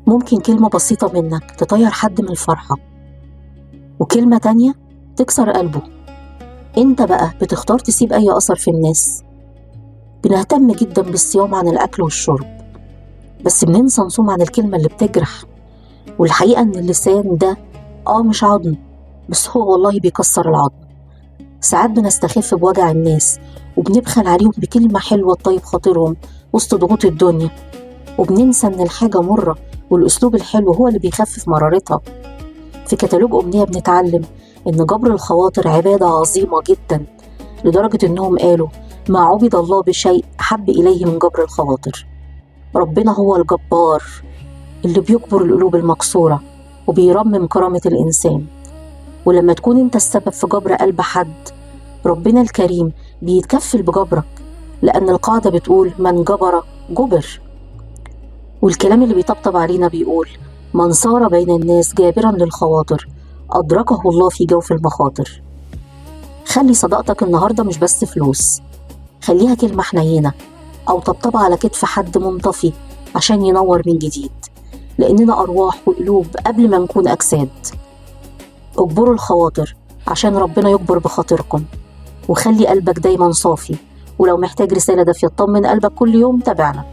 ممكن كلمة بسيطة منك تطير حد من الفرحة، وكلمة تانية تكسر قلبه. انت بقى بتختار تسيب اي اثر في الناس. بنهتم جدا بالصيام عن الاكل والشرب، بس بننسى نصوم عن الكلمة اللي بتجرح. والحقيقة ان اللسان ده مش عظم، بس هو والله بيكسر العظم. ساعات بنستخف بوجع الناس وبنبخل عليهم بكلمة حلوة تطيب خاطرهم وسط ضغوط الدنيا، وبننسى ان الحاجة مرة والاسلوب الحلو هو اللي بيخفف مرارتها. في كتالوج أمنية بنتعلم إن جبر الخواطر عبادة عظيمة جدا، لدرجة إنهم قالوا: ما عبد الله بشيء أحب إليه من جبر الخواطر. ربنا هو الجبار اللي بيجبر القلوب المكسورة وبيرمم كرامة الإنسان. ولما تكون أنت السبب في جبر قلب حد، ربنا الكريم بيتكفل بجبرك، لأن القاعدة بتقول: من جبر جبر. والكلام اللي بيطبطب علينا بيقول: من صار بين الناس جابرا للخواطر أدركه الله في جوف المخاطر. خلي صداقتك النهاردة مش بس فلوس، خليها كلمة حنينة أو طبطبة على كتف حد منطفي عشان ينور من جديد، لأننا أرواح وقلوب قبل ما نكون أجساد. اجبروا الخواطر عشان ربنا يجبر بخاطركم، وخلي قلبك دايما صافي. ولو محتاج رسالة دافية تطمن قلبك كل يوم، تابعنا.